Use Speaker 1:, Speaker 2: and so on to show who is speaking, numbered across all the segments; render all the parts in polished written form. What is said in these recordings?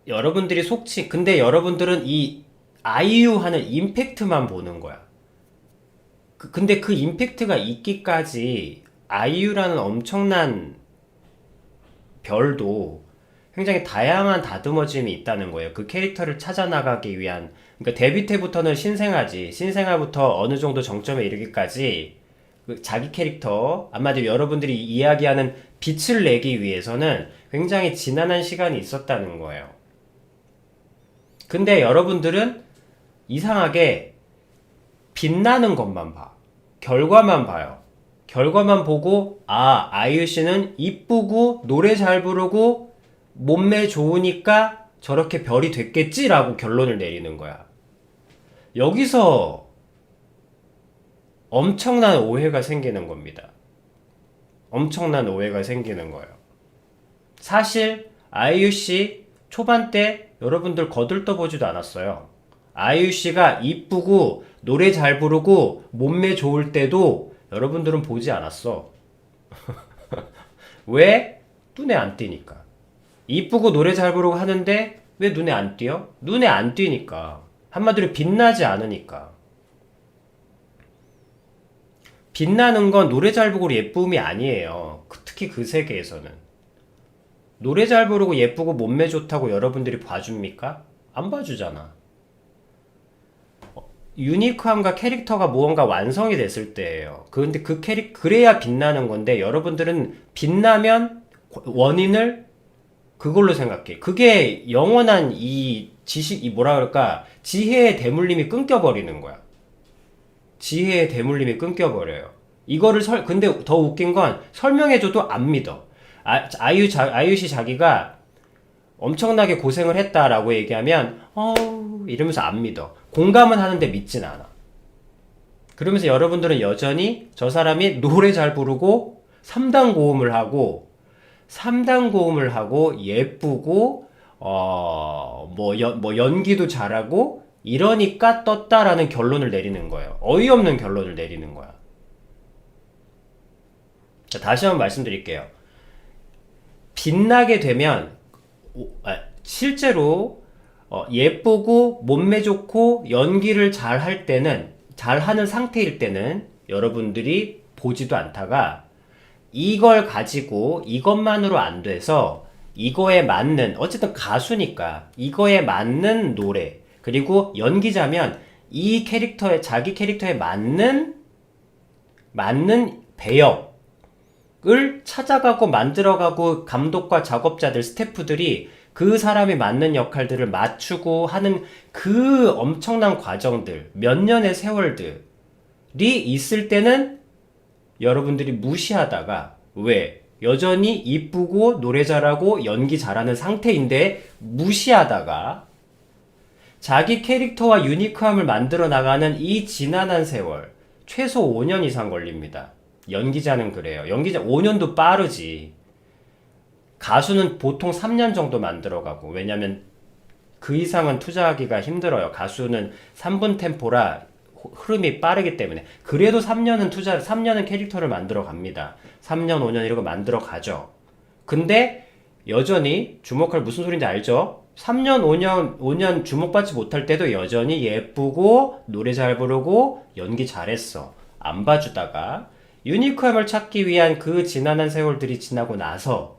Speaker 1: 여러분들이 속지, 근데 여러분들은 이 아이유 하는 임팩트만 보는 거야. 근데 그 임팩트가 있기까지 아이유라는 엄청난 별도 굉장히 다양한 다듬어짐이 있다는 거예요. 그 캐릭터를 찾아 나가기 위한. 그러니까 데뷔 때부터는 신생아지. 신생아부터 어느 정도 정점에 이르기까지 그 자기 캐릭터, 아마도 여러분들이 이야기하는 빛을 내기 위해서는 굉장히 지난한 시간이 있었다는 거예요. 근데 여러분들은 이상하게 빛나는 것만 봐. 결과만 봐요. 결과만 보고, 아, 아이유 씨는 이쁘고, 노래 잘 부르고, 몸매 좋으니까 저렇게 별이 됐겠지라고 결론을 내리는 거야. 여기서 엄청난 오해가 생기는 겁니다. 엄청난 오해가 생기는 거예요. 사실, 아이유 씨 초반 때 여러분들 거들떠보지도 않았어요. 아이유 씨가 이쁘고, 노래 잘 부르고, 몸매 좋을 때도 여러분들은 보지 않았어. 왜? 눈에 안 띄니까. 이쁘고 노래 잘 부르고 하는데 왜 눈에 안 띄어? 눈에 안 띄니까. 한마디로 빛나지 않으니까. 빛나는 건 노래 잘 부르고 예쁨이 아니에요. 특히 그 세계에서는. 노래 잘 부르고 예쁘고 몸매 좋다고 여러분들이 봐줍니까? 안 봐주잖아. 유니크함과 캐릭터가 무언가 완성이 됐을 때예요. 근데 그래야 빛나는 건데 여러분들은 빛나면 원인을 그걸로 생각해. 그게 영원한 이 지식, 이 뭐라 그럴까, 지혜의 대물림이 끊겨버리는 거야. 지혜의 대물림이 끊겨버려요. 근데 더 웃긴 건 설명해줘도 안 믿어. 아이유 씨 자기가 엄청나게 고생을 했다라고 얘기하면, 이러면서 안 믿어. 공감은 하는데 믿진 않아. 그러면서 여러분들은 여전히 저 사람이 노래 잘 부르고 3단 고음을 하고 3단 고음을 하고 예쁘고 뭐 연기도 잘하고 이러니까 떴다라는 결론을 내리는 거예요. 어이없는 결론을 내리는 거야. 자, 다시 한번 말씀드릴게요. 빛나게 되면 실제로 예쁘고 몸매 좋고 연기를 잘 할 때는 잘하는 상태일 때는 여러분들이 보지도 않다가 이걸 가지고 이것만으로 안 돼서 이거에 맞는 어쨌든 가수니까 이거에 맞는 노래 그리고 연기자면 이 캐릭터에 자기 캐릭터에 맞는 배역을 찾아가고 만들어가고 감독과 작업자들 스태프들이 그 사람이 맞는 역할들을 맞추고 하는 그 엄청난 과정들 몇 년의 세월들이 있을 때는 여러분들이 무시하다가 왜? 여전히 이쁘고 노래 잘하고 연기 잘하는 상태인데 무시하다가 자기 캐릭터와 유니크함을 만들어 나가는 이 지난한 세월 최소 5년 이상 걸립니다. 연기자는 그래요. 연기자 5년도 빠르지. 가수는 보통 3년 정도 만들어가고 왜냐면 그 이상은 투자하기가 힘들어요. 가수는 3분 템포라 흐름이 빠르기 때문에 그래도 3년은 캐릭터를 만들어 갑니다. 3년 5년 이러고 만들어 가죠. 근데 여전히 주목할 무슨 소리인지 알죠? 3년 5년 주목받지 못할 때도 여전히 예쁘고 노래 잘 부르고 연기 잘했어. 안 봐주다가 유니크함을 찾기 위한 그 지난한 세월들이 지나고 나서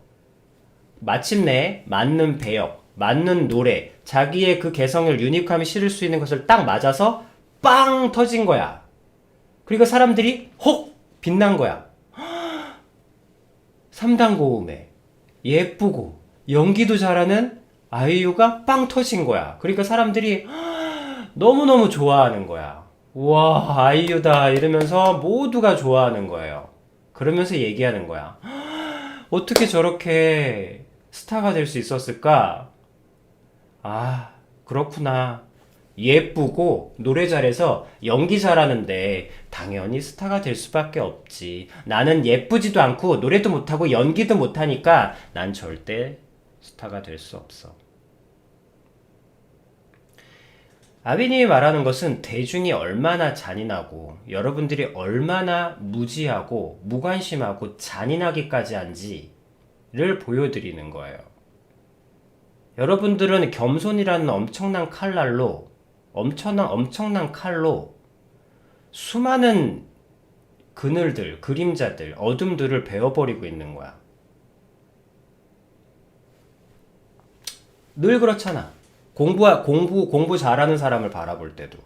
Speaker 1: 마침내 맞는 배역, 맞는 노래, 자기의 그 개성을 유니크함이 실을 수 있는 것을 딱 맞아서 빵 터진 거야. 그리고 사람들이 혹 빛난 거야. 3단 고음에 예쁘고 연기도 잘하는 아이유가 빵 터진 거야. 그러니까 사람들이 너무너무 좋아하는 거야. 와, 아이유다 이러면서 모두가 좋아하는 거예요. 그러면서 얘기하는 거야. 어떻게 저렇게 스타가 될 수 있었을까? 아, 그렇구나. 예쁘고 노래 잘해서 연기 잘하는데 당연히 스타가 될 수밖에 없지. 나는 예쁘지도 않고 노래도 못하고 연기도 못하니까 난 절대 스타가 될 수 없어. 아비님이 말하는 것은 대중이 얼마나 잔인하고 여러분들이 얼마나 무지하고 무관심하고 잔인하기까지 한지를 보여드리는 거예요. 여러분들은 겸손이라는 엄청난 칼로 수많은 그늘들, 그림자들, 어둠들을 베어버리고 있는 거야. 늘 그렇잖아. 공부 잘하는 사람을 바라볼 때도.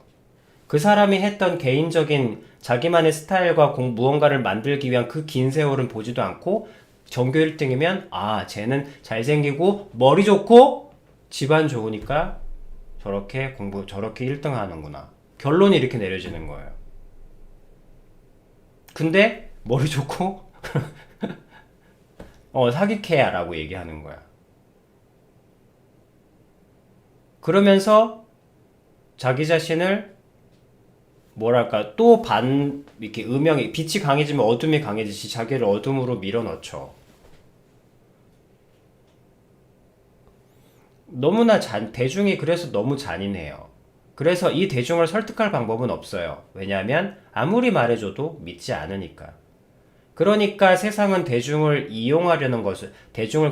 Speaker 1: 그 사람이 했던 개인적인 자기만의 스타일과 무언가를 만들기 위한 그 긴 세월은 보지도 않고 전교 1등이면 쟤는 잘생기고 머리 좋고 집안 좋으니까 저렇게 1등 하는구나. 결론이 이렇게 내려지는 거예요. 근데 머리 좋고 사기캐야 라고 얘기하는 거야. 그러면서 자기 자신을 뭐랄까 이렇게 빛이 강해지면 어둠이 강해지지 자기를 어둠으로 밀어넣죠. 대중이 그래서 너무 잔인해요. 그래서 이 대중을 설득할 방법은 없어요. 왜냐하면 아무리 말해줘도 믿지 않으니까. 그러니까 세상은 대중을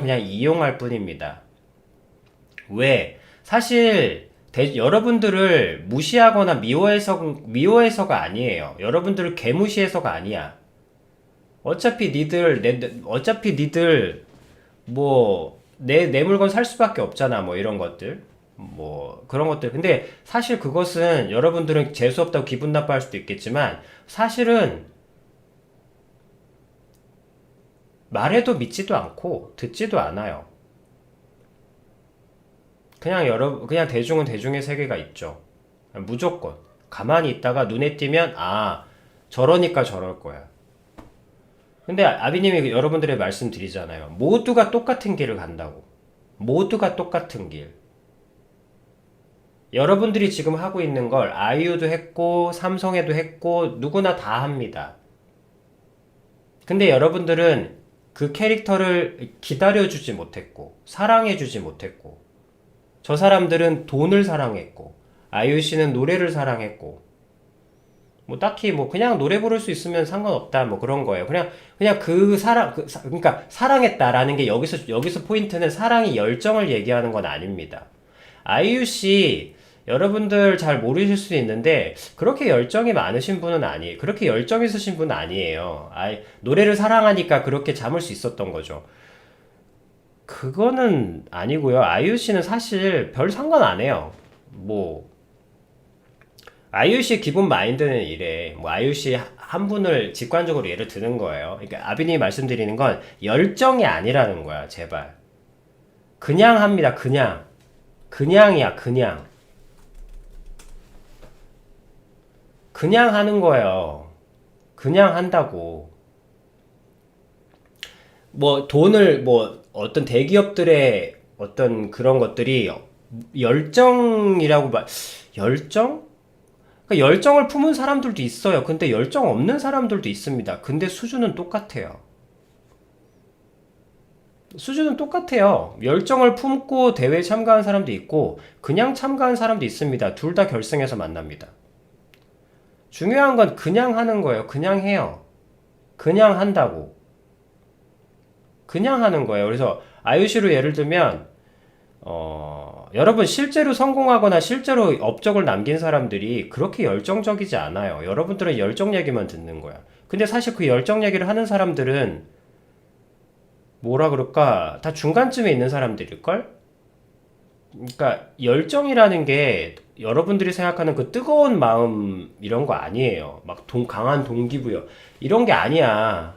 Speaker 1: 그냥 이용할 뿐입니다. 왜? 사실 여러분들을 무시하거나 미워해서가 아니에요. 여러분들을 개무시해서가 아니야. 어차피 니들 뭐 내 물건 살 수밖에 없잖아. 뭐 이런 것들. 뭐 그런 것들. 근데 사실 그것은 여러분들은 재수없다고 기분 나빠할 수도 있겠지만 사실은 말해도 믿지도 않고 듣지도 않아요. 그냥 대중은 대중의 세계가 있죠. 무조건. 가만히 있다가 눈에 띄면, 저러니까 저럴 거야. 근데 아비님이 여러분들의 말씀 드리잖아요. 모두가 똑같은 길을 간다고. 모두가 똑같은 길. 여러분들이 지금 하고 있는 걸 아이유도 했고, 삼성에도 했고, 누구나 다 합니다. 근데 여러분들은 그 캐릭터를 기다려주지 못했고, 사랑해주지 못했고, 저 사람들은 돈을 사랑했고, 아이유 씨는 노래를 사랑했고, 뭐 딱히 뭐 그냥 노래 부를 수 있으면 상관없다 뭐 그런 거예요. 그냥 그러니까 사랑했다라는 게 여기서 포인트는 사랑이 열정을 얘기하는 건 아닙니다. 아이유 씨 여러분들 잘 모르실 수 있는데 그렇게 열정이 많으신 분은 아니에요. 그렇게 열정 있으신 분은 아니에요. 노래를 사랑하니까 그렇게 잠을 수 있었던 거죠. 그거는 아니고요. 아이유 씨는 사실 별 상관 안 해요. 뭐 아이유 씨 기본 마인드는 이래. 뭐 아이유 씨 한 분을 직관적으로 예를 드는 거예요. 그러니까 아비님이 말씀드리는 건 열정이 아니라는 거야. 제발. 그냥 합니다. 그냥이야. 그냥 하는 거예요. 그냥 한다고. 뭐 돈을 어떤 대기업들의 어떤 그런 것들이 열정이라고 열정? 그러니까 열정을 품은 사람들도 있어요. 근데 열정 없는 사람들도 있습니다. 근데 수준은 똑같아요. 수준은 똑같아요. 열정을 품고 대회에 참가한 사람도 있고 그냥 참가한 사람도 있습니다. 둘 다 결승에서 만납니다. 중요한 건 그냥 하는 거예요. 그냥 해요. 그냥 한다고. 그냥 하는 거예요. 그래서 IUC로 예를 들면 여러분 실제로 성공하거나 실제로 업적을 남긴 사람들이 그렇게 열정적이지 않아요. 여러분들은 열정 얘기만 듣는 거야. 근데 사실 그 열정 얘기를 하는 사람들은 뭐라 그럴까? 다 중간쯤에 있는 사람들일걸? 그러니까 열정이라는 게 여러분들이 생각하는 그 뜨거운 마음 이런 거 아니에요. 막 강한 동기부여 이런 게 아니야.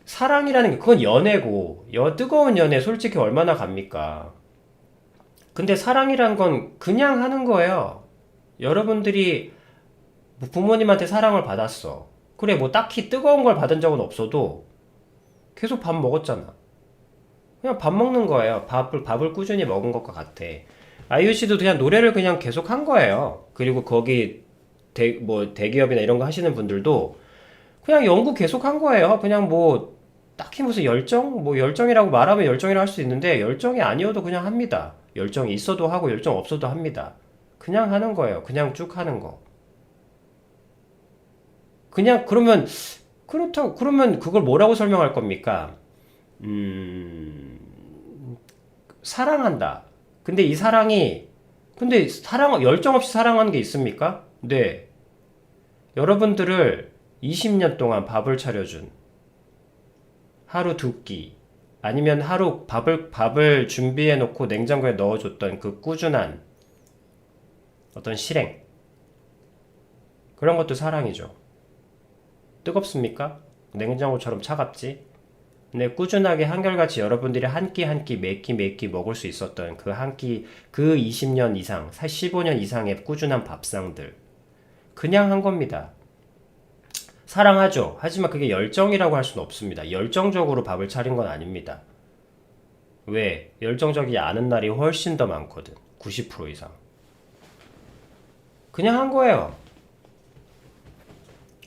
Speaker 1: 사랑이라는 게 그건 연애고 뜨거운 연애 솔직히 얼마나 갑니까? 근데 사랑이란 건 그냥 하는 거예요. 여러분들이 뭐 부모님한테 사랑을 받았어. 그래 뭐 딱히 뜨거운 걸 받은 적은 없어도 계속 밥 먹었잖아. 그냥 밥 먹는 거예요. 밥을 꾸준히 먹은 것과 같아. 아이유 씨도 그냥 노래를 그냥 계속 한 거예요. 그리고 거기 대기업이나 이런 거 하시는 분들도 그냥 연구 계속 한 거예요. 그냥 뭐 딱히 무슨 열정? 뭐 열정이라고 말하면 열정이라 할 수 있는데 열정이 아니어도 그냥 합니다. 열정이 있어도 하고 열정 없어도 합니다. 그냥 하는 거예요. 그냥 쭉 하는 거. 그냥 그러면 그걸 뭐라고 설명할 겁니까? 음, 사랑한다. 근데 이 사랑이, 근데 열정 없이 사랑하는 게 있습니까? 네. 여러분들을 20년 동안 밥을 차려준, 하루 두 끼, 아니면 하루 밥을 준비해 놓고 냉장고에 넣어줬던 그 꾸준한 어떤 실행. 그런 것도 사랑이죠. 뜨겁습니까? 냉장고처럼 차갑지? 근데 꾸준하게 한결같이 여러분들이 한 끼 한 끼 몇 끼 몇 끼 먹을 수 있었던 그 한 끼, 그 20년 이상, 15년 이상의 꾸준한 밥상들. 그냥 한 겁니다. 사랑하죠. 하지만 그게 열정이라고 할 수는 없습니다. 열정적으로 밥을 차린 건 아닙니다. 왜? 열정적이지 않은 날이 훨씬 더 많거든. 90% 이상. 그냥 한 거예요.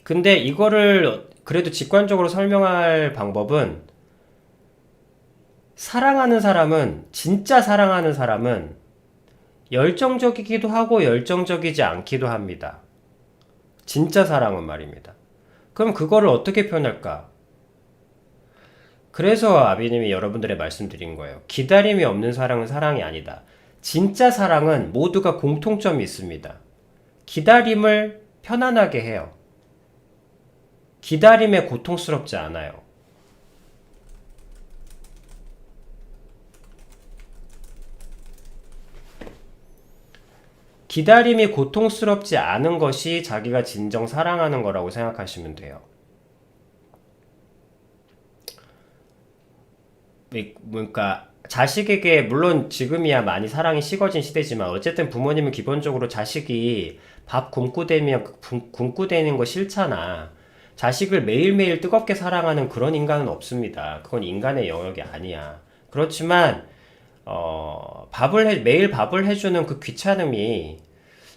Speaker 1: 근데 이거를 그래도 직관적으로 설명할 방법은, 사랑하는 사람은, 진짜 사랑하는 사람은 열정적이기도 하고 열정적이지 않기도 합니다. 진짜 사랑은 말입니다. 그럼 그거를 어떻게 표현할까? 그래서 아비님이 여러분들의 말씀드린 거예요. 기다림이 없는 사랑은 사랑이 아니다. 진짜 사랑은 모두가 공통점이 있습니다. 기다림을 편안하게 해요. 기다림에 고통스럽지 않아요. 기다림이 고통스럽지 않은 것이 자기가 진정 사랑하는 거라고 생각하시면 돼요. 그러니까 자식에게, 물론 지금이야 많이 사랑이 식어진 시대지만 어쨌든 부모님은 기본적으로 자식이 밥 굶고 대는 거 싫잖아. 자식을 매일매일 뜨겁게 사랑하는 그런 인간은 없습니다. 그건 인간의 영역이 아니야. 그렇지만 매일 밥을 해주는 그 귀찮음이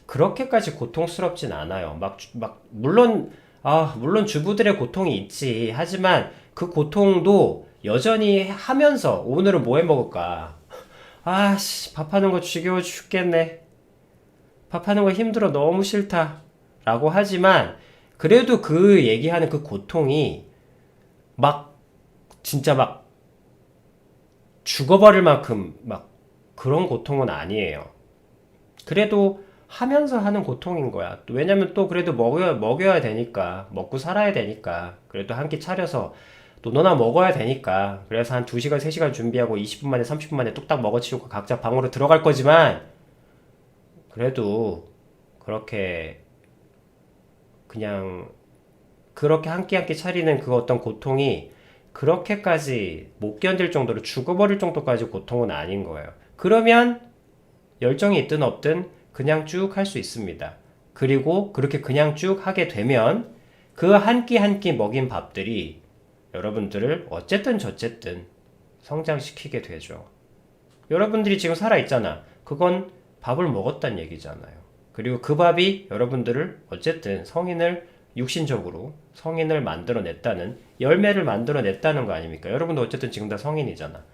Speaker 1: 그렇게까지 고통스럽진 않아요. 물론 주부들의 고통이 있지. 하지만 그 고통도 여전히 하면서, 오늘은 뭐 해 먹을까? 아씨, 밥하는 거 지겨워 죽겠네. 밥하는 거 힘들어, 너무 싫다. 라고 하지만, 그래도 그 얘기하는 그 고통이 진짜 죽어버릴 만큼 그런 고통은 아니에요. 그래도 하면서 하는 고통인 거야. 왜냐면 또 그래도 먹여야 되니까. 먹고 살아야 되니까. 그래도 한 끼 차려서 또 너나 먹어야 되니까. 그래서 한 2시간, 3시간 준비하고 20분 만에, 30분 만에 뚝딱 먹어치우고 각자 방으로 들어갈 거지만, 그래도 그렇게 그냥 그렇게 한 끼 한 끼 차리는 그 어떤 고통이 그렇게까지 못 견딜 정도로, 죽어버릴 정도까지 고통은 아닌 거예요. 그러면 열정이 있든 없든 그냥 쭉 할 수 있습니다. 그리고 그렇게 그냥 쭉 하게 되면 그 한 끼 한 끼 먹인 밥들이 여러분들을 어쨌든 저쨌든 성장시키게 되죠. 여러분들이 지금 살아있잖아. 그건 밥을 먹었단 얘기잖아요. 그리고 그 밥이 여러분들을 어쨌든 육신적으로 성인을 만들어냈다는, 열매를 만들어냈다는 거 아닙니까? 여러분도 어쨌든 지금 다 성인이잖아.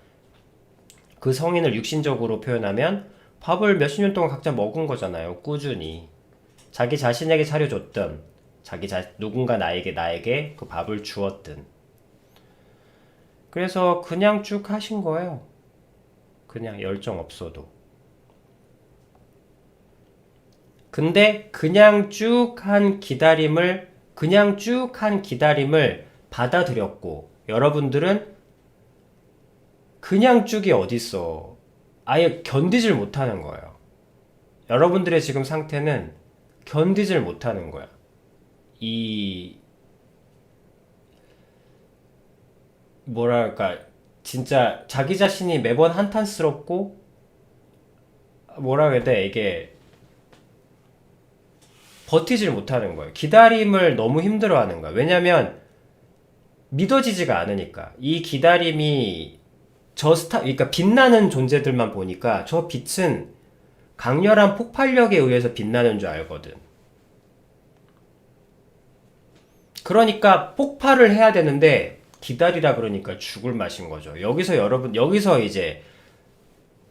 Speaker 1: 그 성인을 육신적으로 표현하면 밥을 몇십 년 동안 각자 먹은 거잖아요. 꾸준히. 자기 자신에게 차려줬든, 누군가 나에게 그 밥을 주었든. 그래서 그냥 쭉 하신 거예요. 그냥 열정 없어도. 근데 그냥 쭉 한 기다림을 받아들였고, 여러분들은 그냥 쭉이 어딨어. 아예 견디질 못하는 거예요. 여러분들의 지금 상태는 견디질 못하는 거야. 뭐랄까, 진짜 자기 자신이 매번 한탄스럽고, 뭐라 해야 돼, 이게 버티질 못하는 거예요. 기다림을 너무 힘들어하는 거야. 왜냐면 믿어지지가 않으니까. 이 기다림이 그러니까 빛나는 존재들만 보니까 저 빛은 강렬한 폭발력에 의해서 빛나는 줄 알거든. 그러니까 폭발을 해야 되는데 기다리라 그러니까 죽을 맛인 거죠. 여기서 이제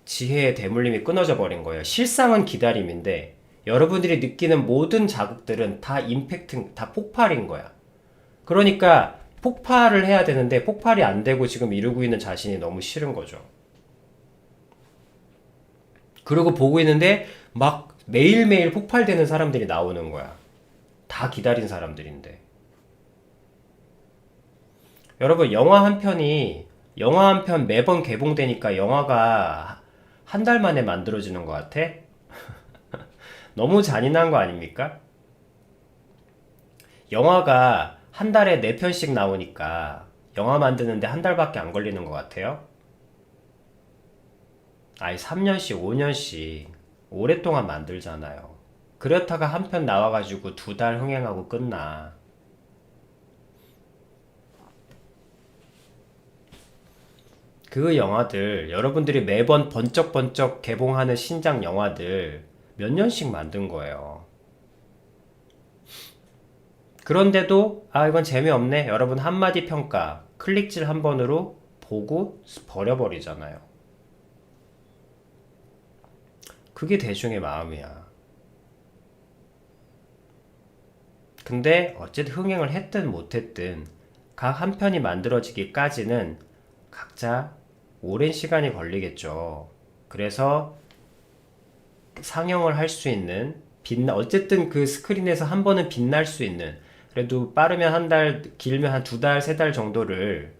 Speaker 1: 지혜의 대물림이 끊어져 버린 거예요. 실상은 기다림인데 여러분들이 느끼는 모든 자극들은 다 다 폭발인 거야. 그러니까 폭발을 해야 되는데 폭발이 안 되고 지금 이루고 있는 자신이 너무 싫은 거죠. 그리고 보고 있는데 막 매일매일 폭발되는 사람들이 나오는 거야. 다 기다린 사람들인데. 여러분, 영화 한 편 매번 개봉되니까 영화가 한 달 만에 만들어지는 것 같아? 너무 잔인한 거 아닙니까? 영화가 한 달에 4편씩 나오니까 영화 만드는데 한 달밖에 안 걸리는 것 같아요? 아니, 3년씩, 5년씩 오랫동안 만들잖아요. 그렇다가 한 편 나와가지고 2달 흥행하고 끝나. 그 영화들, 여러분들이 매번 번쩍번쩍 개봉하는 신작 영화들 몇 년씩 만든 거예요. 그런데도, 아, 이건 재미없네. 여러분 한마디 평가, 클릭질 한 번으로 보고 버려버리잖아요. 그게 대중의 마음이야. 근데 어쨌든 흥행을 했든 못했든 각 한 편이 만들어지기까지는 각자 오랜 시간이 걸리겠죠. 그래서 상영을 할 수 있는, 어쨌든 그 스크린에서 한 번은 빛날 수 있는, 그래도 빠르면 한 달, 길면 한 2달, 3달 정도를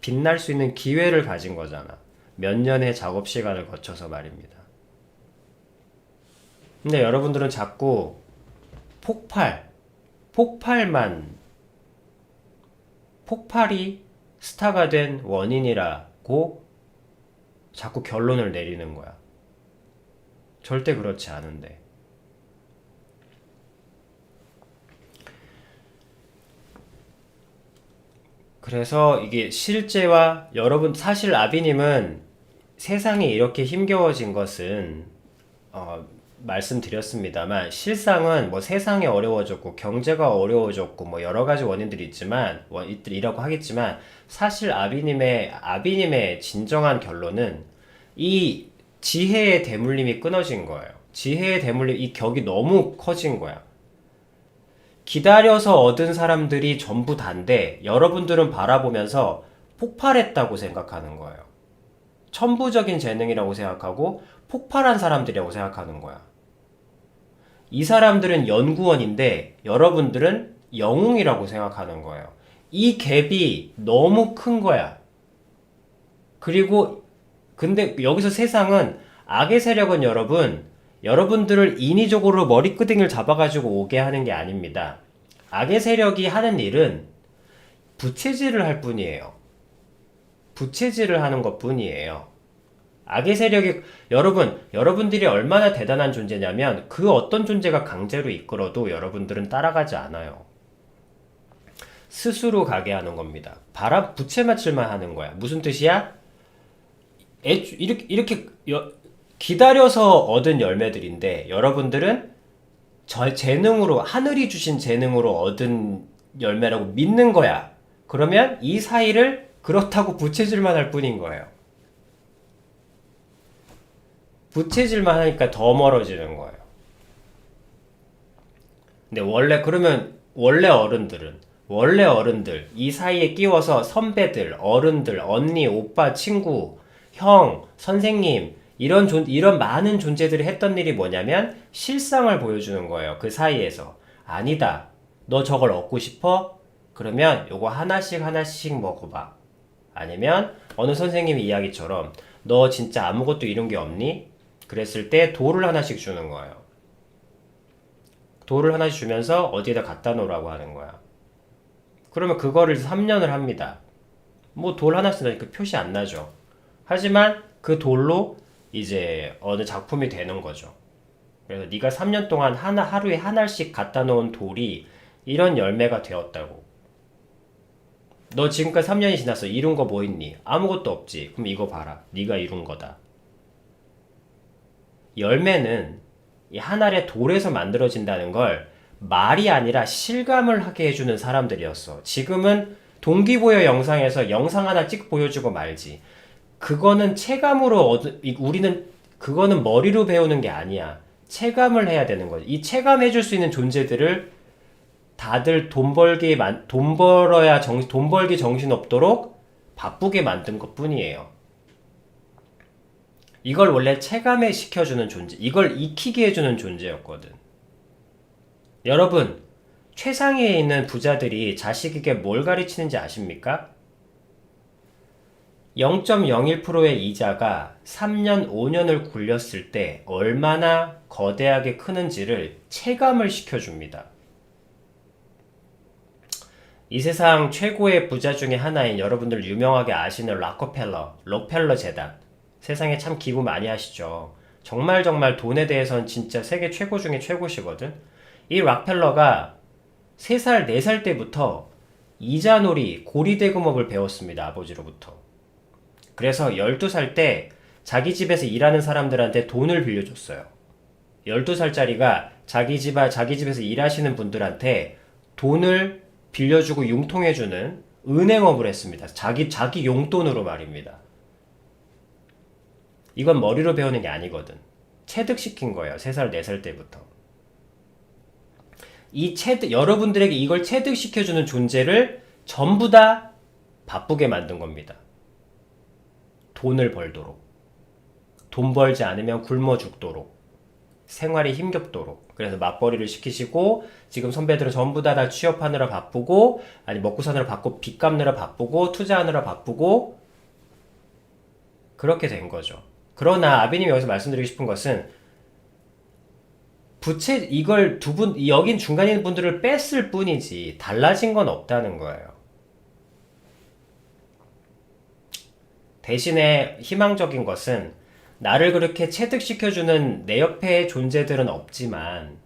Speaker 1: 빛날 수 있는 기회를 가진 거잖아. 몇 년의 작업 시간을 거쳐서 말입니다. 근데 여러분들은 자꾸 폭발, 폭발만, 폭발이 스타가 된 원인이라고 자꾸 결론을 내리는 거야. 절대 그렇지 않은데. 그래서 이게 실제와 여러분, 사실 아비님은 세상이 이렇게 힘겨워진 것은 말씀드렸습니다만, 실상은 뭐 세상이 어려워졌고 경제가 어려워졌고 뭐 여러 가지 원인들이 있지만 원인들이라고 하겠지만, 사실 아비님의 진정한 결론은 이 지혜의 대물림이 끊어진 거예요. 지혜의 대물림, 이 격이 너무 커진 거야. 기다려서 얻은 사람들이 전부 단데 여러분들은 바라보면서 폭발했다고 생각하는 거예요. 천부적인 재능이라고 생각하고 폭발한 사람들이라고 생각하는 거야. 이 사람들은 연구원인데 여러분들은 영웅이라고 생각하는 거예요. 이 갭이 너무 큰 거야. 그리고 근데 여기서 세상은, 악의 세력은 여러분들을 인위적으로 머리끄댕이를 잡아가지고 오게 하는 게 아닙니다. 악의 세력이 하는 일은 부채질을 할 뿐이에요. 부채질을 하는 것 뿐이에요. 악의 세력이, 여러분들이 얼마나 대단한 존재냐면 그 어떤 존재가 강제로 이끌어도 여러분들은 따라가지 않아요. 스스로 가게 하는 겁니다. 부채 맞출만 하는 거야. 무슨 뜻이야? 이렇게 기다려서 얻은 열매들인데 여러분들은 재능으로, 하늘이 주신 재능으로 얻은 열매라고 믿는 거야. 그러면 이 사이를 그렇다고 부채질만 할 뿐인 거예요. 부채질만 하니까 더 멀어지는 거예요. 근데 원래 어른들, 이 사이에 끼워서 선배들, 어른들, 언니, 오빠, 친구, 형, 선생님, 이런 많은 존재들이 했던 일이 뭐냐면 실상을 보여주는 거예요. 그 사이에서. 아니다. 너 저걸 얻고 싶어? 그러면 요거 하나씩 하나씩 먹어봐. 아니면 어느 선생님의 이야기처럼 너 진짜 아무것도 이룬 게 없니? 그랬을 때 돌을 하나씩 주는 거예요. 돌을 하나씩 주면서 어디에다 갖다 놓으라고 하는 거야. 그러면 그거를 3년을 합니다. 뭐 돌 하나씩 나니까 표시 안 나죠. 하지만 그 돌로 이제 어느 작품이 되는 거죠. 그래서 네가 3년 동안 하루에 하나씩 갖다 놓은 돌이 이런 열매가 되었다고. 너 지금까지 3년이 지났어. 이룬 거 뭐 있니? 아무것도 없지. 그럼 이거 봐라. 네가 이룬 거다. 열매는 이 한 알의 돌에서 만들어진다는 걸 말이 아니라 실감을 하게 해주는 사람들이었어. 지금은 동기부여 영상에서 영상 하나 찍 보여주고 말지. 그거는 체감으로 우리는 그거는 머리로 배우는 게 아니야. 체감을 해야 되는 거지. 이 체감해줄 수 있는 존재들을 다들 돈 벌기 정신 없도록 바쁘게 만든 것 뿐이에요. 이걸 원래 체감에 시켜주는 존재, 이걸 익히게 해주는 존재였거든. 여러분, 최상위에 있는 부자들이 자식에게 뭘 가르치는지 아십니까? 0.01%의 이자가 3년, 5년을 굴렸을 때 얼마나 거대하게 크는지를 체감을 시켜줍니다. 이 세상 최고의 부자 중에 하나인 여러분들 유명하게 아시는 록펠러 재단. 세상에 참 기부 많이 하시죠. 정말 돈에 대해서는 진짜 세계 최고 중에 최고시거든. 이 록펠러가 3살, 4살 때부터 이자놀이, 고리대금업을 배웠습니다. 아버지로부터. 그래서 12살 때 자기 집에서 일하는 사람들한테 돈을 빌려줬어요. 12살짜리가 자기 집에서 일하시는 분들한테 돈을 빌려주고 융통해주는 은행업을 했습니다. 자기 용돈으로 말입니다. 이건 머리로 배우는 게 아니거든. 체득시킨 거예요. 3살, 4살 때부터. 여러분들에게 이걸 체득시켜주는 존재를 전부 다 바쁘게 만든 겁니다. 돈을 벌도록. 돈 벌지 않으면 굶어 죽도록. 생활이 힘겹도록. 그래서 맞벌이를 시키시고 지금 선배들은 전부 다 취업하느라 바쁘고 아니 먹고 사느라 바쁘고 빚 갚느라 바쁘고 투자하느라 바쁘고 그렇게 된 거죠. 그러나 아비님이 여기서 말씀드리고 싶은 것은 이걸 여긴 중간에 있는 분들을 뺐을 뿐이지 달라진 건 없다는 거예요. 대신에 희망적인 것은 나를 그렇게 체득시켜주는 내 옆에 존재들은 없지만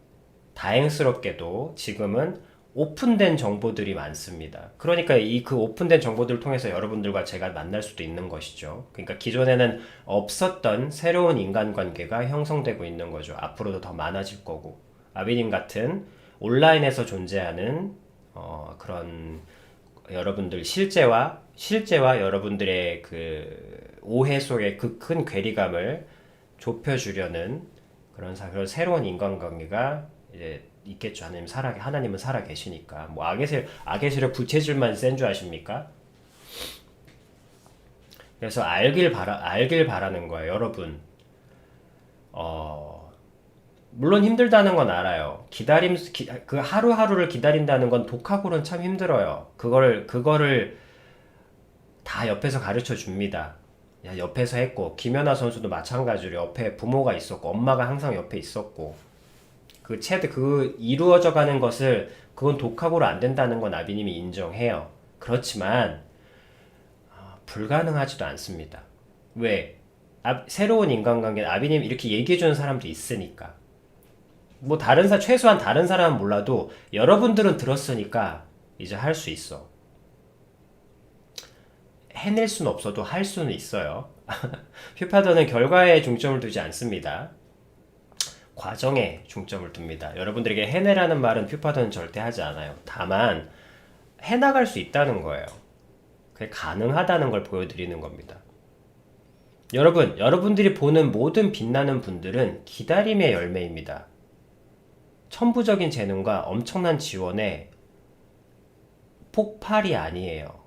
Speaker 1: 다행스럽게도 지금은 오픈된 정보들이 많습니다. 그러니까 그 오픈된 정보들을 통해서 여러분들과 제가 만날 수도 있는 것이죠. 그러니까 기존에는 없었던 새로운 인간관계가 형성되고 있는 거죠. 앞으로도 더 많아질 거고 아비님 같은 온라인에서 존재하는 그런 여러분들 실제와 여러분들의 그 오해 속의 그 큰 괴리감을 좁혀주려는 그런 새로운 인간관계가 이제 있겠죠. 하나님은 살아 계시니까. 뭐 악의 세력 부채질만 센 줄 아십니까? 그래서 알길 바라는 거예요, 여러분. 물론 힘들다는 건 알아요. 그 하루하루를 기다린다는 건 독학으로는 참 힘들어요. 그거를 다 옆에서 가르쳐 줍니다. 옆에서 했고, 김연아 선수도 마찬가지로 옆에 부모가 있었고, 엄마가 항상 옆에 있었고, 그 이루어져 가는 것을, 그건 독학으로 안 된다는 건 아비님이 인정해요. 그렇지만, 불가능하지도 않습니다. 왜? 새로운 인간관계는 아비님 이렇게 얘기해주는 사람도 있으니까. 뭐 최소한 다른 사람은 몰라도 여러분들은 들었으니까 이제 할 수 있어. 해낼 수는 없어도 할 수는 있어요. 퓨파더는 결과에 중점을 두지 않습니다. 과정에 중점을 둡니다. 여러분들에게 해내라는 말은 퓨파더는 절대 하지 않아요. 다만 해나갈 수 있다는 거예요. 그게 가능하다는 걸 보여드리는 겁니다. 여러분들이 보는 모든 빛나는 분들은 기다림의 열매입니다. 천부적인 재능과 엄청난 지원의 폭발이 아니에요.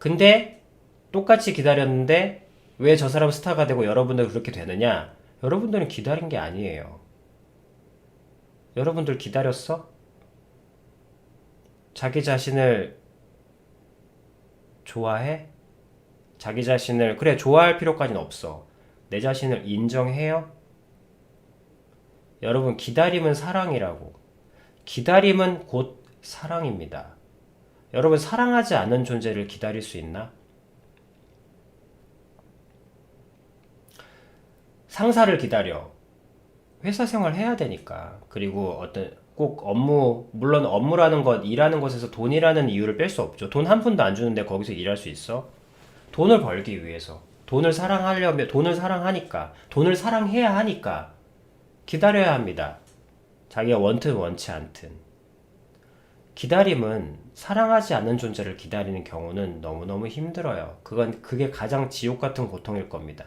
Speaker 1: 근데 똑같이 기다렸는데 왜 저 사람 스타가 되고 여러분들 그렇게 되느냐? 여러분들은 기다린 게 아니에요. 여러분들 기다렸어? 자기 자신을 좋아해? 자기 자신을 그래 좋아할 필요까지는 없어. 내 자신을 인정해요? 여러분 기다림은 사랑이라고. 기다림은 곧 사랑입니다. 여러분 사랑하지 않는 존재를 기다릴 수 있나? 상사를 기다려. 회사 생활 해야 되니까. 그리고 꼭 물론 업무라는 것, 일하는 것에서 돈이라는 이유를 뺄 수 없죠. 돈 한 푼도 안 주는데 거기서 일할 수 있어? 돈을 벌기 위해서. 돈을 사랑하니까. 돈을 사랑해야 하니까. 기다려야 합니다. 자기가 원든 원치 않든. 기다림은 사랑하지 않는 존재를 기다리는 경우는 너무너무 힘들어요. 그게 가장 지옥 같은 고통일 겁니다.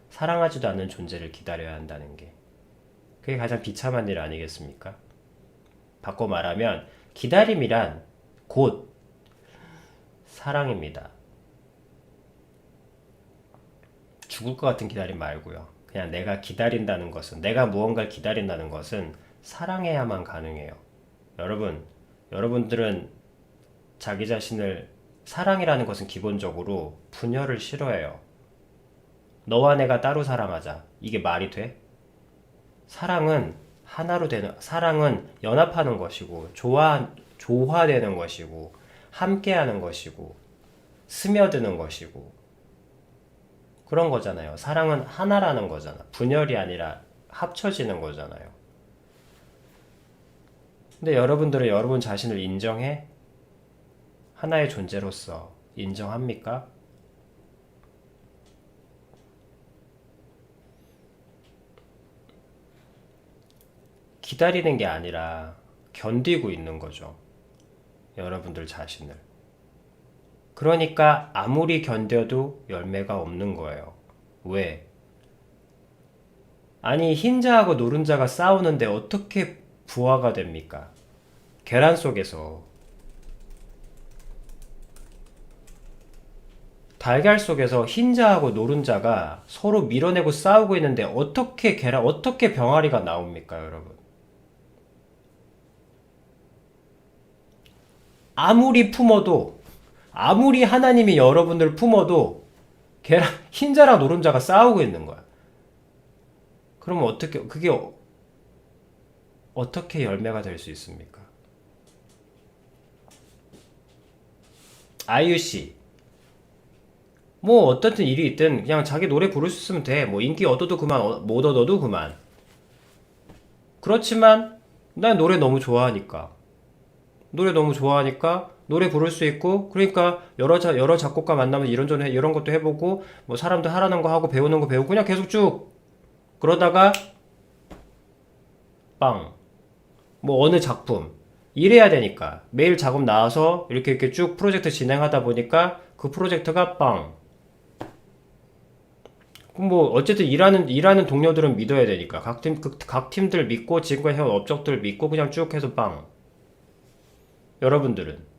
Speaker 1: 사랑하지도 않는 존재를 기다려야 한다는 게. 그게 가장 비참한 일 아니겠습니까? 바꿔 말하면 기다림이란 곧 사랑입니다. 죽을 것 같은 기다림 말고요. 그냥 내가 기다린다는 것은, 내가 무언가를 기다린다는 것은 사랑해야만 가능해요. 여러분들은 자기 자신을, 사랑이라는 것은 기본적으로 분열을 싫어해요. 너와 내가 따로 사랑하자. 이게 말이 돼? 사랑은 하나로 되는, 사랑은 연합하는 것이고, 조화되는 것이고, 함께하는 것이고, 스며드는 것이고, 그런 거잖아요. 사랑은 하나라는 거잖아. 분열이 아니라 합쳐지는 거잖아요. 근데 여러분들은 여러분 자신을 인정해? 하나의 존재로서 인정합니까? 기다리는 게 아니라 견디고 있는 거죠. 여러분들 자신을. 그러니까 아무리 견뎌도 열매가 없는 거예요. 왜? 아니, 흰자하고 노른자가 싸우는데 어떻게 부화가 됩니까? 계란 속에서, 달걀 속에서 흰자하고 노른자가 서로 밀어내고 싸우고 있는데 어떻게 병아리가 나옵니까, 여러분? 아무리 품어도, 아무리 하나님이 여러분들 품어도 흰자랑 노른자가 싸우고 있는 거야. 그러면 그게 어떻게 열매가 될 수 있습니까? 아이유씨, 뭐 어떻든 일이 있든 그냥 자기 노래 부를 수 있으면 돼. 뭐 인기 얻어도 그만, 못 얻어도 그만. 그렇지만 난 노래 너무 좋아하니까 노래 부를 수 있고, 그러니까 여러 작곡가 만나면 이런 것도 해보고, 뭐 사람들 하라는 거 하고 배우는 거 배우고 그냥 계속 쭉 그러다가 빵, 뭐 어느 작품 일해야 되니까 매일 작업 나와서 이렇게 쭉 프로젝트 진행하다 보니까 그 프로젝트가 빵. 그럼 뭐 어쨌든 일하는 동료들은 믿어야 되니까 각 팀들 믿고 지금까지 해온 업적들 믿고 그냥 쭉 해서 빵. 여러분들은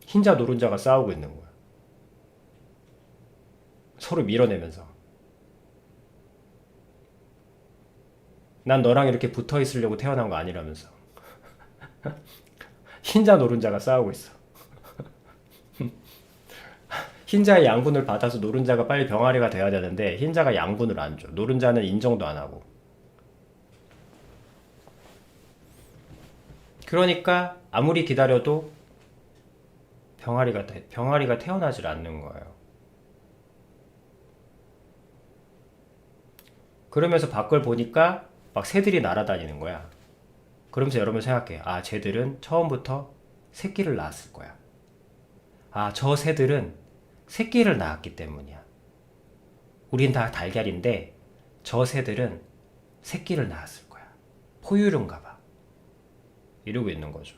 Speaker 1: 흰자 노른자가 싸우고 있는 거야. 서로 밀어내면서. 난 너랑 이렇게 붙어 있으려고 태어난 거 아니라면서. 흰자 노른자가 싸우고 있어. 흰자의 양분을 받아서 노른자가 빨리 병아리가 돼야 되는데 흰자가 양분을 안 줘. 노른자는 인정도 안 하고. 그러니까 아무리 기다려도 병아리가 태어나질 않는 거예요. 그러면서 밖을 보니까 막 새들이 날아다니는 거야. 그러면서 여러분 생각해. 아, 쟤들은 처음부터 새끼를 낳았을 거야. 아, 저 새들은 새끼를 낳았기 때문이야. 우린 다 달걀인데 저 새들은 새끼를 낳았을 거야. 포유류인가 봐. 이러고 있는 거죠.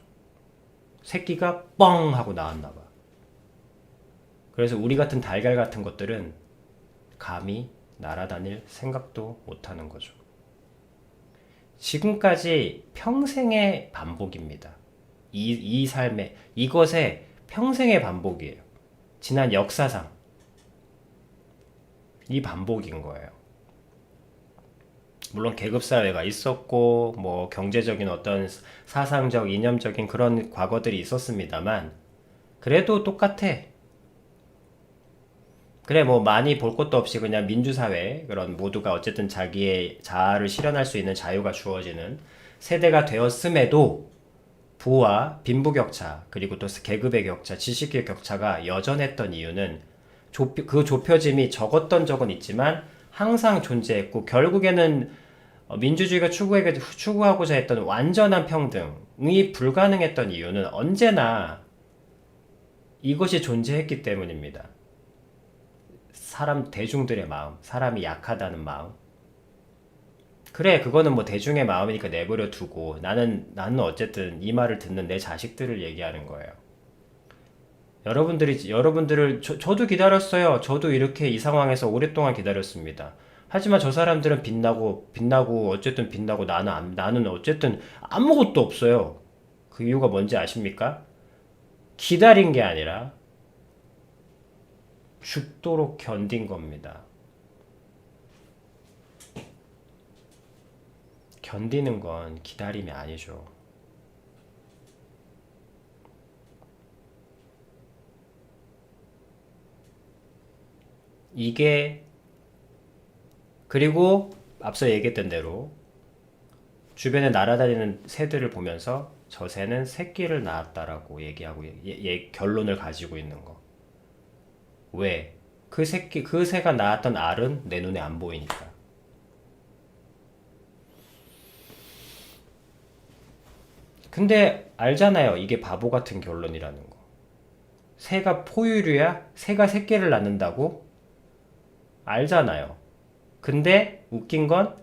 Speaker 1: 새끼가 뻥 하고 나왔나 봐. 그래서 우리 같은 달걀 같은 것들은 감히 날아다닐 생각도 못 하는 거죠. 지금까지 평생의 반복입니다. 이 삶의, 이것의 평생의 반복이에요. 지난 역사상 이 반복인 거예요. 물론 계급사회가 있었고 뭐 경제적인 어떤 사상적 이념적인 그런 과거들이 있었습니다만 그래도 똑같아. 그래, 뭐 많이 볼 것도 없이 그냥 민주사회, 그런 모두가 어쨌든 자기의 자아를 실현할 수 있는 자유가 주어지는 세대가 되었음에도 부와 빈부격차, 그리고 또 계급의 격차, 지식의 격차가 여전했던 이유는 그 좁혀짐이 적었던 적은 있지만 항상 존재했고, 결국에는 민주주의가 추구하고자 했던 완전한 평등이 불가능했던 이유는 언제나 이것이 존재했기 때문입니다. 대중들의 마음, 사람이 약하다는 마음. 그래, 그거는 뭐 대중의 마음이니까 내버려 두고 나는 어쨌든 이 말을 듣는 내 자식들을 얘기하는 거예요. 저도 기다렸어요. 저도 이렇게 이 상황에서 오랫동안 기다렸습니다. 하지만 저 사람들은 빛나고 어쨌든 빛나고 나는 어쨌든 아무것도 없어요. 그 이유가 뭔지 아십니까? 기다린 게 아니라 죽도록 견딘 겁니다. 견디는 건 기다림이 아니죠. 이게 그리고 앞서 얘기했던 대로 주변에 날아다니는 새들을 보면서 저 새는 새끼를 낳았다라고 얘기하고 결론을 가지고 있는 거. 왜? 그 새가 낳았던 알은 내 눈에 안 보이니까. 근데 알잖아요. 이게 바보 같은 결론이라는 거. 새가 포유류야? 새가 새끼를 낳는다고? 알잖아요. 근데 웃긴 건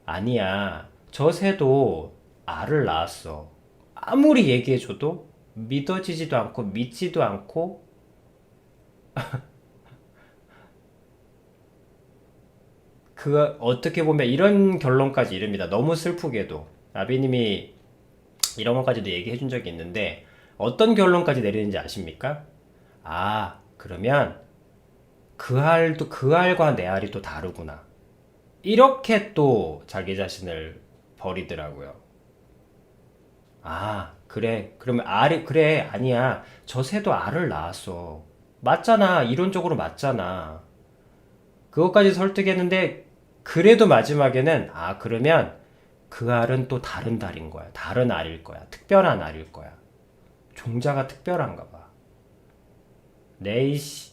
Speaker 1: 아니야. 저 새도 알을 낳았어. 아무리 얘기해줘도 믿어지지도 않고 믿지도 않고 그 어떻게 보면 이런 결론까지 이릅니다. 너무 슬프게도 아비님이 이런 것까지도 얘기해 준 적이 있는데 어떤 결론까지 내리는지 아십니까? 아, 그러면 그 알과 내 알이 또 다르구나. 이렇게 또 자기 자신을 버리더라고요. 아, 그래. 그러면 그래. 아니야. 저 새도 알을 낳았어. 맞잖아. 이론적으로 맞잖아. 그것까지 설득했는데, 그래도 마지막에는, 아, 그러면 그 알은 또 다른 달인 거야. 다른 알일 거야. 특별한 알일 거야. 종자가 특별한가 봐. 네이씨.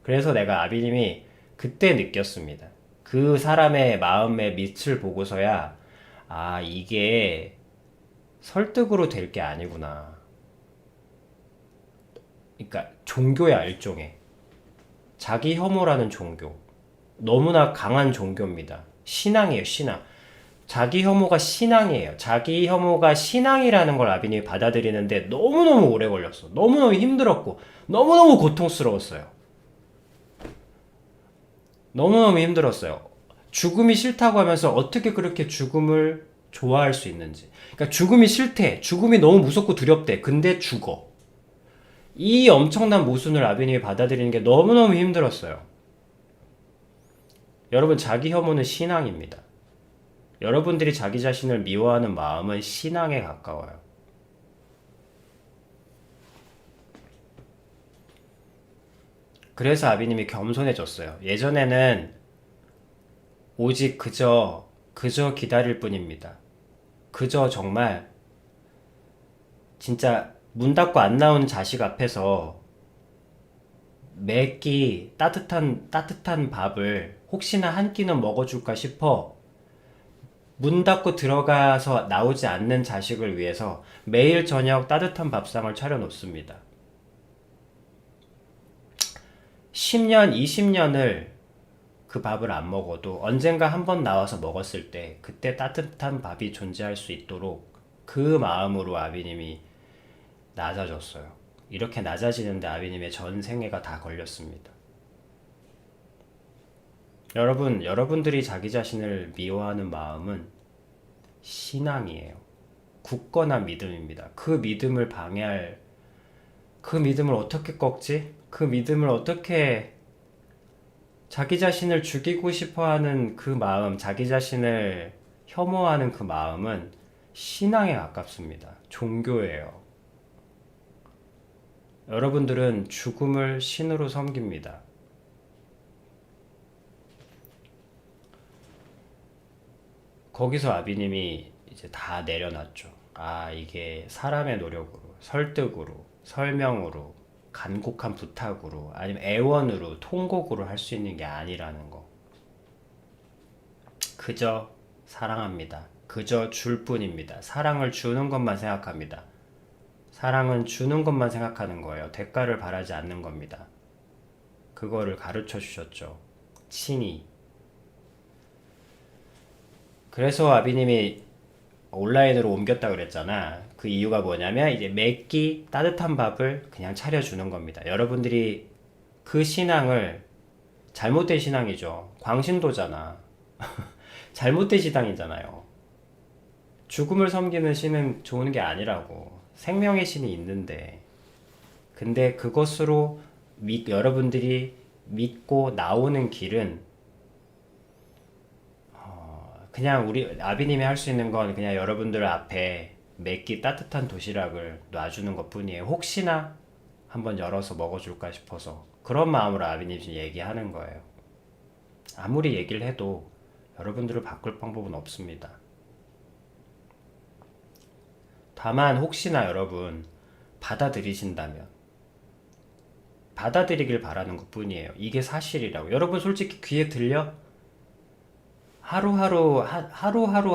Speaker 1: 그래서 내가 아비님이 그때 느꼈습니다. 그 사람의 마음의 밑을 보고서야, 아, 이게 설득으로 될 게 아니구나. 그러니까 종교야, 일종의. 자기 혐오라는 종교. 너무나 강한 종교입니다. 신앙이에요, 신앙. 자기 혐오가 신앙이에요. 자기 혐오가 신앙이라는 걸 아비님이 받아들이는데 너무너무 오래 걸렸어. 너무너무 힘들었고, 너무너무 고통스러웠어요. 너무너무 힘들었어요. 죽음이 싫다고 하면서 어떻게 그렇게 죽음을 좋아할 수 있는지. 그러니까 죽음이 싫대. 죽음이 너무 무섭고 두렵대. 근데 죽어. 이 엄청난 모순을 아비님이 받아들이는 게 너무너무 힘들었어요. 여러분, 자기 혐오는 신앙입니다. 여러분들이 자기 자신을 미워하는 마음은 신앙에 가까워요. 그래서 아비님이 겸손해졌어요. 예전에는 오직 그저 기다릴 뿐입니다. 그저 정말 진짜 문 닫고 안 나오는 자식 앞에서 매끼 따뜻한 밥을 혹시나 한 끼는 먹어줄까 싶어 문 닫고 들어가서 나오지 않는 자식을 위해서 매일 저녁 따뜻한 밥상을 차려놓습니다. 10년, 20년을 그 밥을 안 먹어도 언젠가 한번 나와서 먹었을 때 그때 따뜻한 밥이 존재할 수 있도록 그 마음으로 아비님이 낮아졌어요. 이렇게 낮아지는데 아비님의 전 생애가 다 걸렸습니다. 여러분들이 자기 자신을 미워하는 마음은 신앙이에요. 굳건한 믿음입니다. 그 믿음을 어떻게 꺾지? 그 믿음을 어떻게 자기 자신을 죽이고 싶어 하는 그 마음, 자기 자신을 혐오하는 그 마음은 신앙에 가깝습니다. 종교예요. 여러분들은 죽음을 신으로 섬깁니다. 거기서 아비님이 이제 다 내려놨죠. 아, 이게 사람의 노력으로, 설득으로, 설명으로, 간곡한 부탁으로, 아니면 애원으로, 통곡으로 할 수 있는 게 아니라는 거. 그저 사랑합니다. 그저 줄 뿐입니다. 사랑을 주는 것만 생각합니다. 사랑은 주는 것만 생각하는 거예요. 대가를 바라지 않는 겁니다. 그거를 가르쳐 주셨죠. 친히. 그래서 아비님이 온라인으로 옮겼다 그랬잖아. 그 이유가 뭐냐면 이제 매끼 따뜻한 밥을 그냥 차려주는 겁니다. 여러분들이 그 신앙을 잘못된 신앙이죠. 광신도잖아. 잘못된 신앙이잖아요. 죽음을 섬기는 신은 좋은 게 아니라고. 생명의 신이 있는데. 근데 그것으로 여러분들이 믿고 나오는 길은 그냥 우리 아비님이 할 수 있는 건 그냥 여러분들 앞에 몇 끼 따뜻한 도시락을 놔주는 것 뿐이에요. 혹시나 한번 열어서 먹어줄까 싶어서 그런 마음으로 아비님 지금 얘기하는 거예요. 아무리 얘기를 해도 여러분들을 바꿀 방법은 없습니다. 다만 혹시나 여러분 받아들이신다면 받아들이길 바라는 것 뿐이에요. 이게 사실이라고. 여러분 솔직히 귀에 들려? 하루하루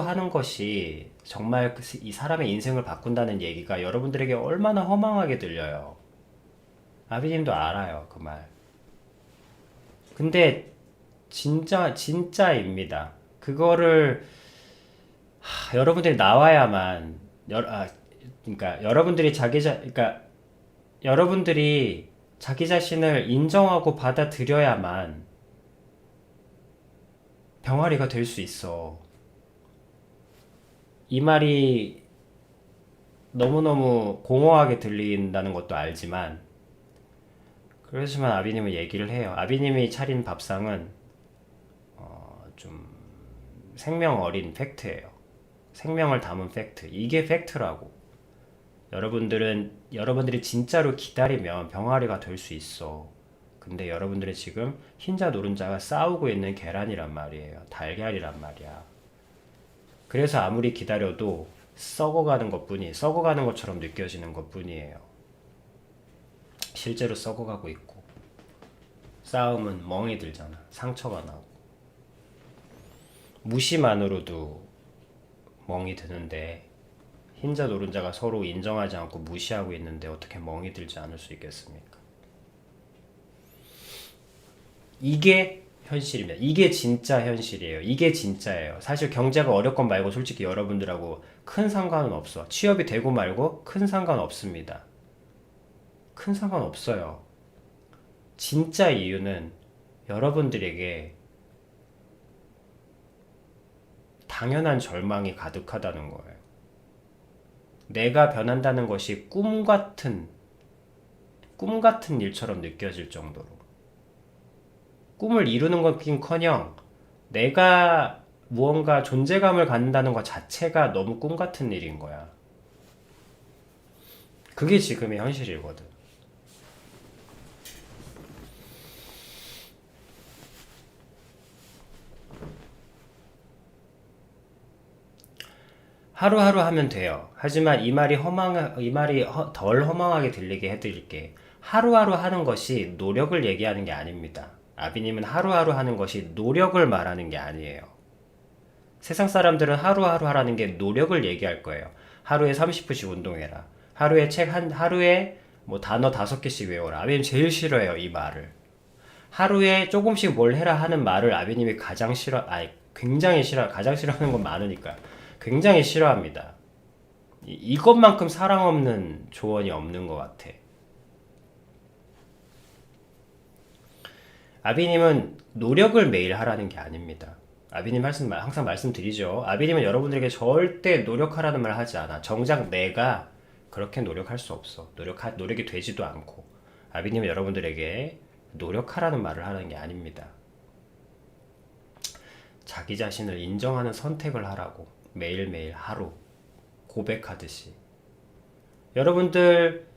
Speaker 1: 하는 것이 정말 이 사람의 인생을 바꾼다는 얘기가 여러분들에게 얼마나 허망하게 들려요. 아비님도 알아요, 그 말. 근데 진짜입니다. 그거를 여러분들이 나와야만 그러니까 그러니까 여러분들이 자기 자신을 인정하고 받아들여야만 병아리가 될 수 있어. 이 말이 너무너무 공허하게 들린다는 것도 알지만 그렇지만 아비님은 얘기를 해요. 아비님이 차린 밥상은 좀 생명 어린 팩트예요. 생명을 담은 팩트. 이게 팩트라고. 여러분들이 진짜로 기다리면 병아리가 될 수 있어. 근데 여러분들이 지금 흰자 노른자가 싸우고 있는 계란이란 말이에요. 달걀이란 말이야. 그래서 아무리 기다려도 썩어가는 것처럼 느껴지는 것 뿐이에요. 실제로 썩어가고 있고 싸움은 멍이 들잖아. 상처가 나고 무시만으로도 멍이 드는데 흰자 노른자가 서로 인정하지 않고 무시하고 있는데 어떻게 멍이 들지 않을 수 있겠습니까? 이게 현실입니다. 이게 진짜 현실이에요. 이게 진짜예요. 사실 경제가 어렵건 말고 솔직히 여러분들하고 큰 상관은 없어. 취업이 되고 말고 큰 상관 없습니다. 큰 상관 없어요. 진짜 이유는 여러분들에게 당연한 절망이 가득하다는 거예요. 내가 변한다는 것이 꿈 같은 일처럼 느껴질 정도로. 꿈을 이루는 것뿐커녕 내가 무언가 존재감을 갖는다는 것 자체가 너무 꿈 같은 일인 거야. 그게 지금의 현실이거든. 하루하루 하면 돼요. 하지만 이 말이 덜 허망하게 들리게 해드릴게. 하루하루 하는 것이 노력을 얘기하는 게 아닙니다. 아비님은 하루하루 하는 것이 노력을 말하는 게 아니에요. 세상 사람들은 하루하루 하라는 게 노력을 얘기할 거예요. 하루에 30분씩 운동해라. 하루에 뭐 단어 5개씩 외워라. 아비님 제일 싫어해요, 이 말을. 하루에 조금씩 뭘 해라 하는 말을 아비님이 가장 싫어하는 건 많으니까. 굉장히 싫어합니다. 이것만큼 사랑 없는 조언이 없는 것 같아. 아비님은 노력을 매일 하라는 게 아닙니다. 아비님 항상 말씀드리죠. 아비님은 여러분들에게 절대 노력하라는 말 하지 않아. 정작 내가 그렇게 노력할 수 없어. 노력이 되지도 않고. 아비님은 여러분들에게 노력하라는 말을 하는 게 아닙니다. 자기 자신을 인정하는 선택을 하라고. 매일매일 하루 고백하듯이. 여러분들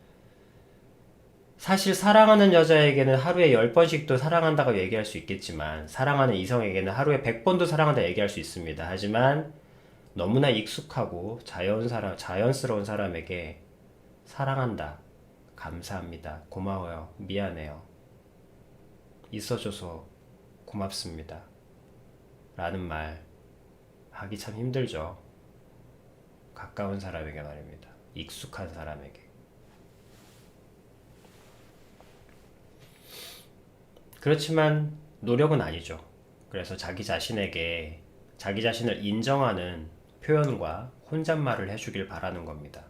Speaker 1: 사실 사랑하는 여자에게는 하루에 10번씩도 사랑한다고 얘기할 수 있겠지만 사랑하는 이성에게는 하루에 100번도 사랑한다 얘기할 수 있습니다. 하지만 너무나 익숙하고 자연스러운 사람에게 사랑한다, 감사합니다, 고마워요, 미안해요, 있어줘서 고맙습니다 라는 말 하기 참 힘들죠. 가까운 사람에게 말입니다. 익숙한 사람에게. 그렇지만 노력은 아니죠. 그래서 자기 자신을 인정하는 표현과 혼잣말을 해주길 바라는 겁니다.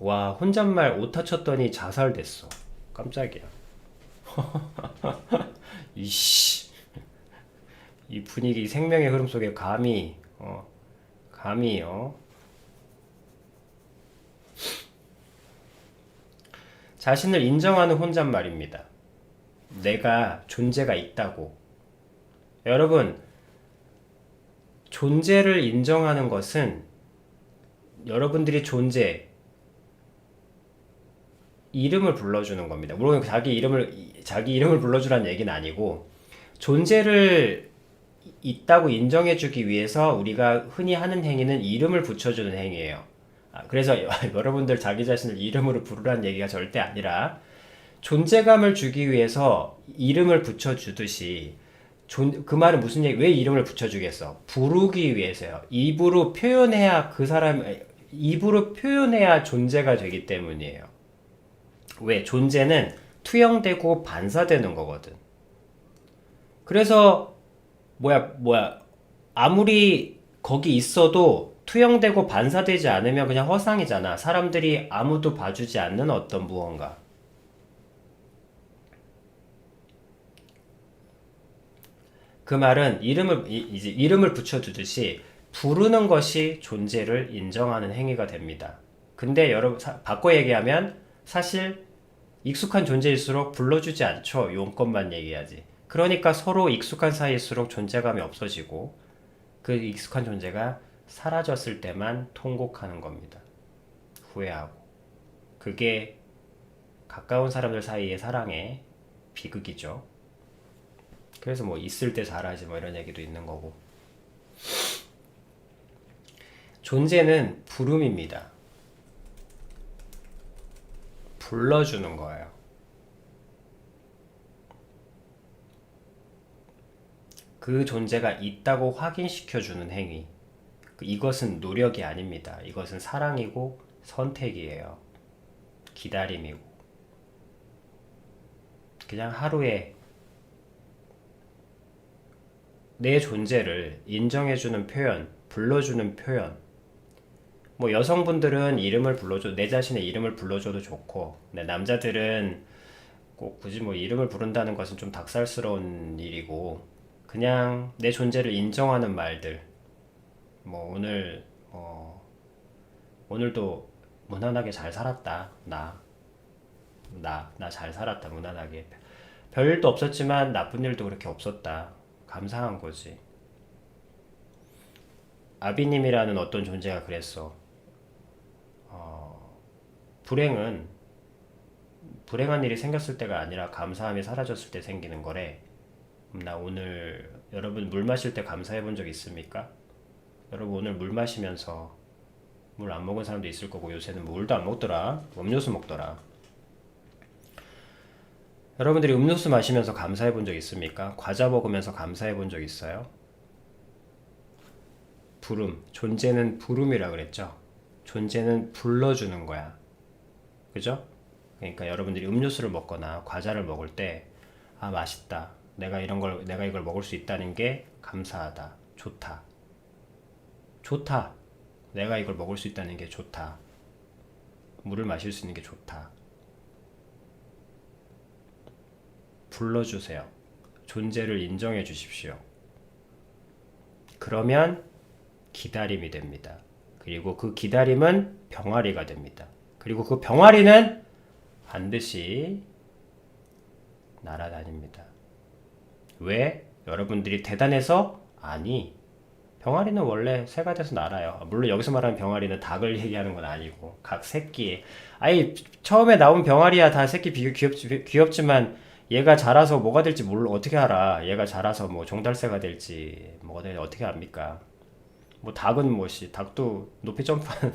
Speaker 1: 와, 혼잣말 오타 쳤더니 자살됐어. 깜짝이야. 이씨. 이 분위기 생명의 흐름 속에 감히 자신을 인정하는 혼잣말입니다. 내가 존재가 있다고. 여러분, 존재를 인정하는 것은 여러분들이 이름을 불러주는 겁니다. 물론 자기 이름을 불러주라는 얘기는 아니고, 존재를 있다고 인정해주기 위해서 우리가 흔히 하는 행위는 이름을 붙여주는 행위예요. 그래서 여러분들 자기 자신을 이름으로 부르라는 얘기가 절대 아니라, 존재감을 주기 위해서 이름을 붙여주듯이, 그 말은 무슨 얘기, 왜 이름을 붙여주겠어? 부르기 위해서요. 입으로 표현해야 존재가 되기 때문이에요. 왜? 존재는 투영되고 반사되는 거거든. 그래서 아무리 거기 있어도 투영되고 반사되지 않으면 그냥 허상이잖아. 사람들이 아무도 봐주지 않는 어떤 무언가. 그 말은 이제 이름을 붙여두듯이 부르는 것이 존재를 인정하는 행위가 됩니다. 근데 여러분, 바꿔 얘기하면 사실 익숙한 존재일수록 불러주지 않죠. 용건만 얘기하지. 그러니까 서로 익숙한 사이일수록 존재감이 없어지고, 그 익숙한 존재가 사라졌을 때만 통곡하는 겁니다. 후회하고. 그게 가까운 사람들 사이의 사랑의 비극이죠. 그래서 뭐 있을 때 잘하지 뭐 이런 얘기도 있는 거고. 존재는 부름입니다. 불러주는 거예요. 그 존재가 있다고 확인시켜주는 행위. 이것은 노력이 아닙니다. 이것은 사랑이고 선택이에요. 기다림이고. 그냥 하루에 내 존재를 인정해주는 표현, 불러주는 표현. 뭐 여성분들은 내 자신의 이름을 불러줘도 좋고, 남자들은 꼭 굳이 뭐 이름을 부른다는 것은 좀 닭살스러운 일이고, 그냥 내 존재를 인정하는 말들. 뭐 오늘도 무난하게 잘 살았다. 나 잘 살았다. 무난하게. 별일도 없었지만 나쁜 일도 그렇게 없었다. 감사한 거지. 아비님이라는 어떤 존재가 그랬어. 불행한 일이 생겼을 때가 아니라 감사함이 사라졌을 때 생기는 거래. 나 오늘 여러분 물 마실 때 감사해 본 적 있습니까? 여러분 오늘 물 마시면서, 물 안 먹은 사람도 있을 거고, 요새는 물도 안 먹더라. 음료수 먹더라. 여러분들이 음료수 마시면서 감사해 본 적 있습니까? 과자 먹으면서 감사해 본 적 있어요? 존재는 부름이라 그랬죠. 존재는 불러주는 거야. 그죠? 그러니까 여러분들이 음료수를 먹거나 과자를 먹을 때, 맛있다. 내가 이걸 먹을 수 있다는 게 감사하다. 좋다. 내가 이걸 먹을 수 있다는 게 좋다. 물을 마실 수 있는 게 좋다. 불러주세요. 존재를 인정해 주십시오. 그러면 기다림이 됩니다. 그리고 그 기다림은 병아리가 됩니다. 그리고 그 병아리는 반드시 날아다닙니다. 왜? 여러분들이 대단해서? 아니, 병아리는 원래 새가 돼서 날아요. 물론 여기서 말하는 병아리는 닭을 얘기하는 건 아니고, 각 새끼. 처음에 나온 병아리야 다 새끼 귀엽지만 얘가 자라서 뭐가 될지 어떻게 알아? 얘가 자라서 뭐 종달새가 될지 어떻게 압니까? 뭐 닭은 닭도 높이 점프하는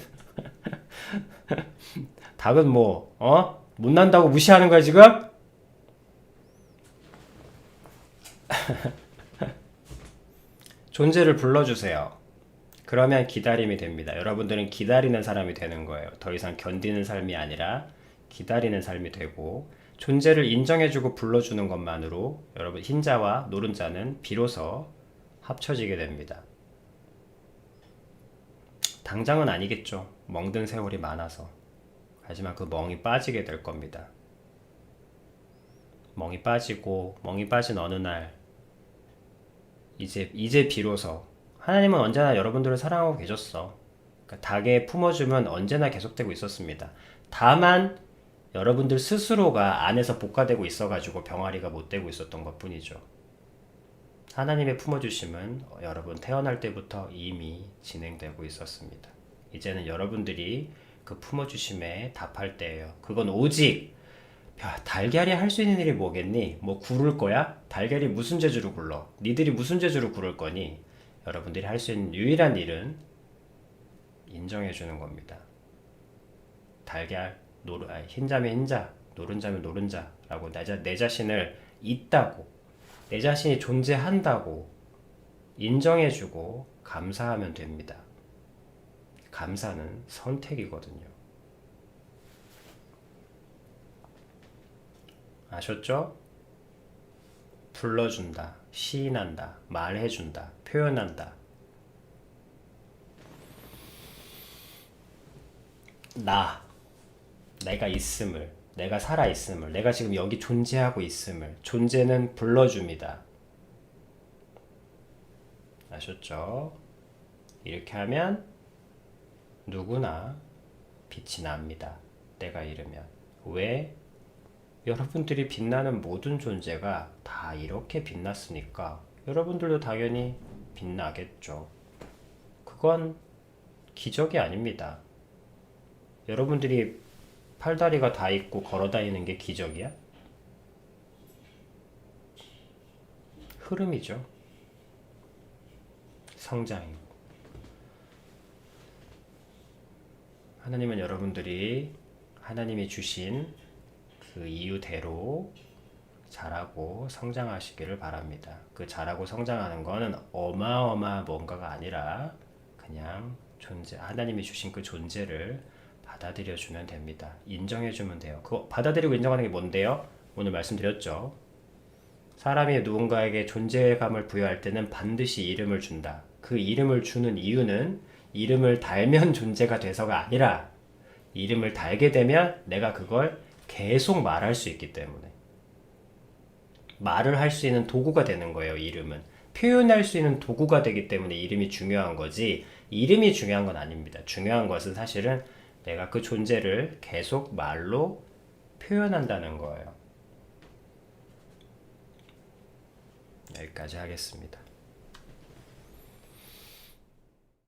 Speaker 1: 닭은 못 난다고 무시하는 거야 지금? 존재를 불러주세요. 그러면 기다림이 됩니다. 여러분들은 기다리는 사람이 되는 거예요. 더 이상 견디는 삶이 아니라 기다리는 삶이 되고, 존재를 인정해주고 불러주는 것만으로 여러분 흰자와 노른자는 비로소 합쳐지게 됩니다. 당장은 아니겠죠. 멍든 세월이 많아서. 하지만 그 멍이 빠지게 될 겁니다. 멍이 빠진 어느 날 이제 비로소 하나님은 언제나 여러분들을 사랑하고 계셨어. 그러니까 닭에 품어주면 언제나 계속되고 있었습니다. 다만 여러분들 스스로가 안에서 복화되고 있어가지고 병아리가 못 되고 있었던 것뿐이죠. 하나님의 품어주심은 여러분 태어날 때부터 이미 진행되고 있었습니다. 이제는 여러분들이 그 품어주심에 답할 때예요. 그건 오직 야, 달걀이 할 수 있는 일이 뭐겠니? 뭐 굴을 거야? 달걀이 무슨 재주로 굴러? 니들이 무슨 재주로 굴을 거니? 여러분들이 할 수 있는 유일한 일은 인정해 주는 겁니다. 달걀, 흰자면 흰자, 노른자면 노른자라고 내 자신을 있다고, 내 자신이 존재한다고 인정해주고 감사하면 됩니다. 감사는 선택이거든요. 아셨죠? 불러준다, 시인한다, 말해준다, 표현한다. 내가 있음을, 내가 살아있음을, 내가 지금 여기 존재하고 있음을, 존재는 불러줍니다. 아셨죠? 이렇게 하면 누구나 빛이 납니다. 내가 이르면. 왜? 여러분들이 빛나는 모든 존재가 다 이렇게 빛났으니까 여러분들도 당연히 빛나겠죠. 그건 기적이 아닙니다. 여러분들이 팔다리가 다 있고 걸어다니는 게 기적이야? 흐름이죠. 성장이고. 하나님은 여러분들이 하나님이 주신 그 이유대로 자라고 성장하시기를 바랍니다. 그 자라고 성장하는 거는 어마어마 뭔가가 아니라 그냥 하나님이 주신 그 존재를 받아들여주면 됩니다. 인정해주면 돼요. 그거 받아들이고 인정하는 게 뭔데요? 오늘 말씀드렸죠. 사람이 누군가에게 존재감을 부여할 때는 반드시 이름을 준다. 그 이름을 주는 이유는 이름을 달면 존재가 돼서가 아니라 이름을 달게 되면 내가 그걸 계속 말할 수 있기 때문에 말을 할 수 있는 도구가 되는 거예요. 이름은 표현할 수 있는 도구가 되기 때문에 이름이 중요한 거지 이름이 중요한 건 아닙니다. 중요한 것은 사실은 내가 그 존재를 계속 말로 표현한다는 거예요. 여기까지 하겠습니다.